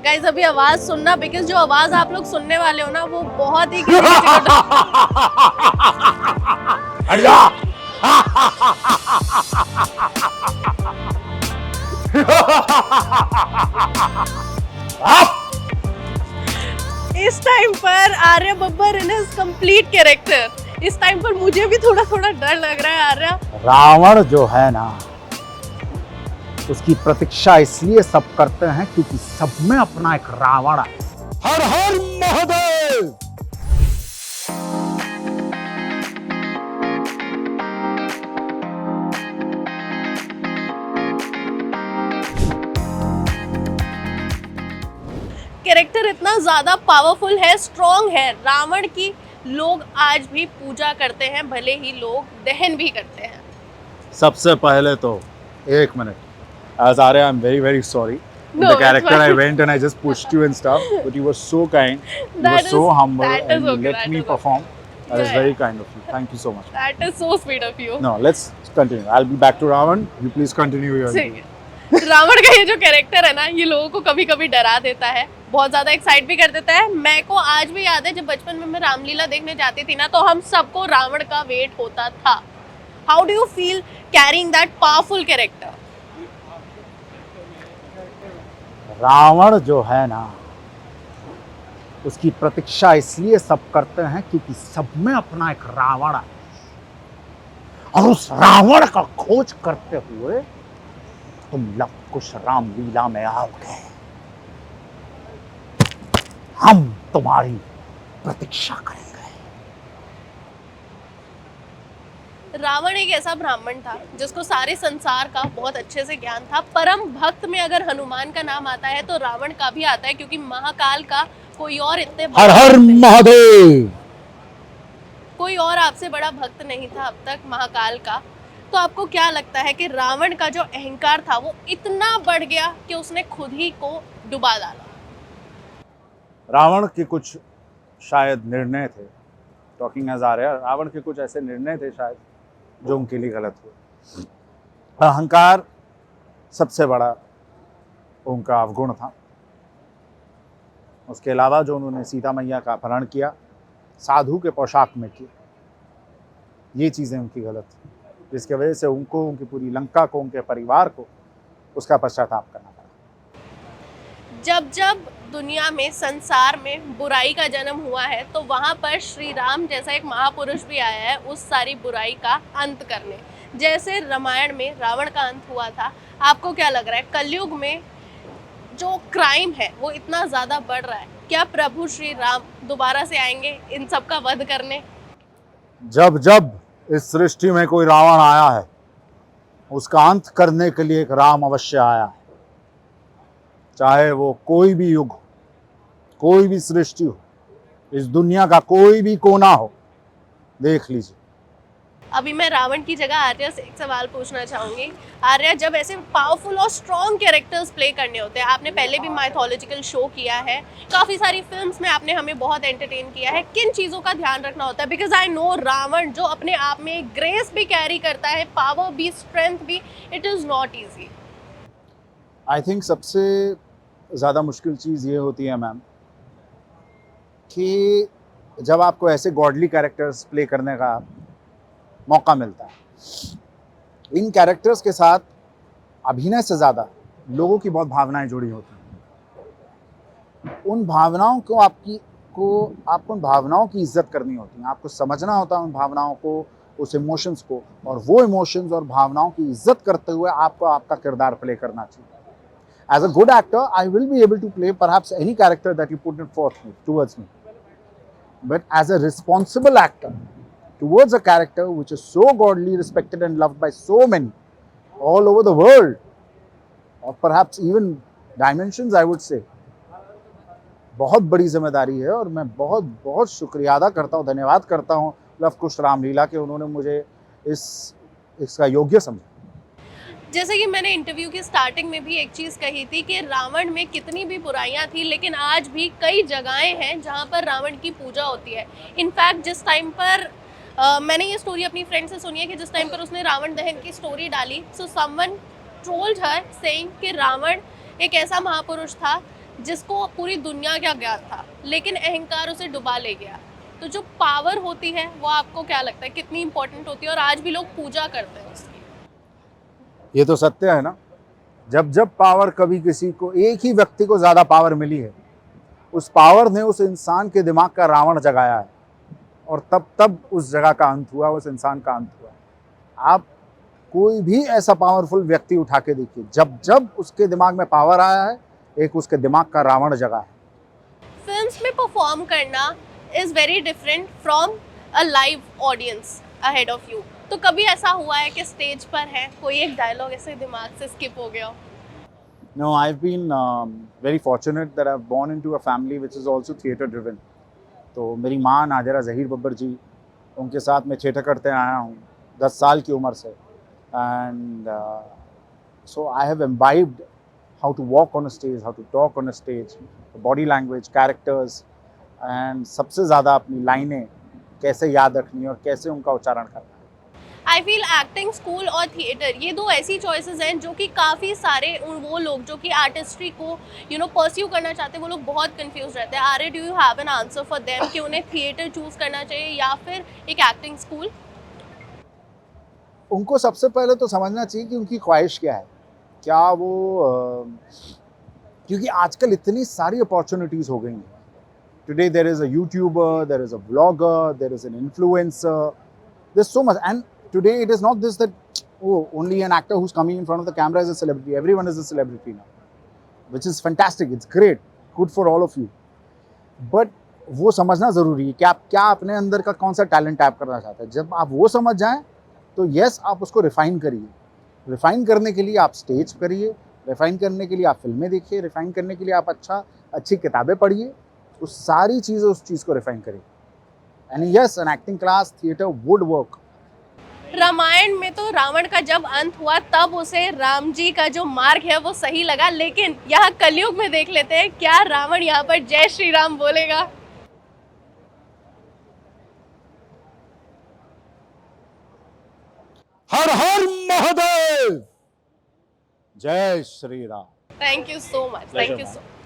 Guys अभी आवाज सुनना, बिकॉज जो आवाज आप लोग सुनने वाले हो ना वो बहुत ही किसी किसी को हट जा। इस टाइम पर Arya Babbar in his complete character, इस टाइम पर मुझे भी थोड़ा थोड़ा डर लग रहा है आर्या। रावण जो है ना, उसकी प्रतीक्षा इसलिए सब करते हैं क्योंकि सब में अपना एक रावण है। हर हर महादेव। कैरेक्टर इतना ज्यादा पावरफुल है, स्ट्रॉन्ग है, रावण की लोग आज भी पूजा करते हैं, भले ही लोग दहन भी करते हैं। सबसे पहले तो एक minute, as Arya, I'm very very sorry. No, The it's character I fine. went and I just pushed you and stuff, but you were so kind, you That were so is- humble, that is and you okay, let that me is okay. perform. That is Yeah, very yeah. kind of you. Thank you so much. That is so sweet of you. No, let's continue. I'll be back to Ravan. You please continue your ठीक interview. है। रावण का ये जो character है ना, ये लोगों को कभी कभी डरा देता है, बहुत ज्यादा एक्साइट भी कर देता है। मैं को आज भी याद है जब बचपन में मैं रामलीला देखने जाती थी ना, तो हम सबको रावण का वेट होता था। How do you feel carrying that powerful character? Ravan जो है ना, उसकी प्रतीक्षा इसलिए सब करते हैं क्योंकि सब में अपना एक रावण है, और उस रावण का खोज करते हुए तुम लव कुश रामलीला में आओगे। हम तुम्हारी प्रतीक्षा करेंगे। रावण एक ऐसा ब्राह्मण था जिसको सारे संसार का बहुत अच्छे से ज्ञान था। परम भक्त में अगर हनुमान का नाम आता है तो रावण का भी आता है, क्योंकि महाकाल का कोई और इतने हर हर महादेव। कोई और आपसे बड़ा भक्त नहीं था अब तक महाकाल का। तो आपको क्या लगता है कि रावण का जो अहंकार था वो इतना बढ़ गया कि उसने खुद ही को डुबा डाला? रावण के कुछ शायद निर्णय थे, टॉकिंग एज आर्या, रावण के कुछ ऐसे निर्णय थे शायद जो उनके लिए गलत हुए। अहंकार सबसे बड़ा उनका अवगुण था। उसके अलावा जो उन्होंने सीता मैया का अपहरण किया, साधु के पोशाक में किया, ये चीज़ें उनकी गलत थी, जिसकी वजह से उनको, उनकी पूरी लंका को, उनके परिवार को उसका पश्चाताप करना पड़ा। जब जब दुनिया में, संसार में बुराई का जन्म हुआ है, तो वहाँ पर श्री राम जैसा एक महापुरुष भी आया है उस सारी बुराई का अंत करने। जैसे रामायण में रावण का अंत हुआ था, आपको क्या लग रहा है कलयुग में जो क्राइम है वो इतना ज़्यादा बढ़ रहा है, क्या प्रभु श्री राम दोबारा से आएंगे इन सब का वध करने? जब जब इस सृष्टि में कोई रावण आया है, उसका अंत करने के लिए एक राम अवश्य आया है। चाहे वो कोई भी युग हो, कोई भी सृष्टि हो, इस दुनिया का कोई भी कोना हो, देख लीजिए। अभी मैं रावण की जगह आर्या से एक सवाल पूछना चाहूंगी। आर्या, जब ऐसे पावरफुल और स्ट्रॉन्ग कैरेक्टर्स प्ले करने होते हैं, आपने पहले भी माइथोलॉजिकल शो किया है, काफ़ी सारी फिल्म्स में आपने हमें बहुत एंटरटेन किया है, किन चीज़ों का ध्यान रखना होता है? बिकॉज आई नो रावण जो अपने आप में ग्रेस भी कैरी करता है, पावर भी, स्ट्रेंथ भी, it is not easy. I think सबसे ज़्यादा मुश्किल चीज़ ये होती है मैम, कि जब आपको ऐसे गॉडली कैरेक्टर्स प्ले करने का मौका मिलता है, इन कैरेक्टर्स के साथ अभिनय से ज़्यादा लोगों की बहुत भावनाएं जुड़ी होती हैं। उन भावनाओं को आपको उन भावनाओं की इज्जत करनी होती है, आपको समझना होता है उन भावनाओं को, उस इमोशंस को, और वो इमोशंस और भावनाओं की इज्जत करते हुए आपको आपका किरदार प्ले करना चाहिए। As a good actor, I will be able to play perhaps any character that you put it forth towards me. But as a responsible actor, towards a character which is so godly, respected and loved by so many all over the world, or perhaps even dimensions, I would say, बहुत बड़ी जिम्मेदारी है। और मैं बहुत बहुत शुक्रिया अदा करता हूँ, धन्यवाद करता हूँ लव कुश रामलीला के, उन्होंने मुझे इसका योग्य समझा। जैसे कि मैंने इंटरव्यू की स्टार्टिंग में भी एक चीज़ कही थी कि रावण में कितनी भी बुराइयां थी, लेकिन आज भी कई जगहें हैं जहां पर रावण की पूजा होती है। इनफैक्ट जिस टाइम पर मैंने ये स्टोरी अपनी फ्रेंड से सुनी है कि जिस टाइम पर उसने रावण दहन की स्टोरी डाली, so someone told her saying कि रावण एक ऐसा महापुरुष था जिसको पूरी दुनिया का ज्ञान था, लेकिन अहंकार उसे डुबा ले गया। तो जो पावर होती है वो आपको क्या लगता है कितनी इंपॉर्टेंट होती है और आज भी लोग पूजा करते हैं उसकी? ये तो सत्य है ना। जब जब पावर कभी किसी को, एक ही व्यक्ति को ज़्यादा पावर मिली है, उस पावर ने उस इंसान के दिमाग का रावण जगाया है, और तब तब उस जगह का अंत हुआ, उस इंसान का अंत हुआ। आप कोई भी ऐसा पावरफुल व्यक्ति उठा के देखिए, जब जब उसके दिमाग में पावर आया है, एक उसके दिमाग का रावण जगा है। फिल्म्स में परफॉर्म करना is very different from a live audience ahead of you. तो कभी ऐसा हुआ है कि स्टेज पर है कोई एक डायलॉग ऐसे दिमाग से स्किप हो गया हो? No, I've been very fortunate that I've born into a family which is also theatre driven. तो मेरी माँ नादिरा ज़हीर बब्बर जी, उनके साथ मैं थिएटर करते आया हूँ 10 साल की उम्र से। And so I have imbibed how to walk on a stage, how to talk on a stage, body language, characters, and सबसे ज़्यादा अपनी लाइनें कैसे याद रखनी है और कैसे उनका उच्चारण करना है। आई फील एक्टिंग स्कूल और थिएटर ये दो ऐसी चॉइसेस हैं जो कि काफ़ी सारे वो लोग जो कि आर्टिस्ट्री को परस्यू करना चाहते हैं वो लोग बहुत कंफ्यूज रहते हैं। Arya, do you have an answer for them कि उन्हें थिएटर चूज करना चाहिए या फिर एक एक्टिंग स्कूल? उनको सबसे पहले तो समझना चाहिए कि उनकी ख्वाहिश क्या है, क्या वो क्योंकि आजकल इतनी सारी अपॉर्चुनिटीज़ हो गई हैं। Today there is a YouTuber, there is a vlogger, there is an influencer, there is so much. And today it is not this that only an actor who's coming in front of the camera is a celebrity. Everyone is a celebrity now, which is fantastic. It's great, good for all of you. But वो समझना ज़रूरी है कि आप क्या अपने अंदर का कौन सा टैलेंट टैप करना चाहते हैं। जब आप वो समझ जाएं तो यस, आप उसको रिफ़ाइन करिए। रिफ़ाइन करने के लिए आप स्टेज करिए, रिफ़ाइन करने के लिए आप फिल्में देखिए, रिफ़ाइन करने के लिए आप अच्छी किताबें पढ़िए, उस सारी चीज़ें उस चीज़ को रिफ़ाइन करिए। And yes, an acting class, theatre would work. Ramayan में तो रावण का जब अंत हुआ तब उसे राम जी का जो मार्ग है वो सही लगा, लेकिन यहाँ कलयुग में देख लेते हैं क्या रावण यहाँ पर जय श्री राम बोलेगा? हर हर महादेव, जय Shri Ram. Thank you so much, thank you so much.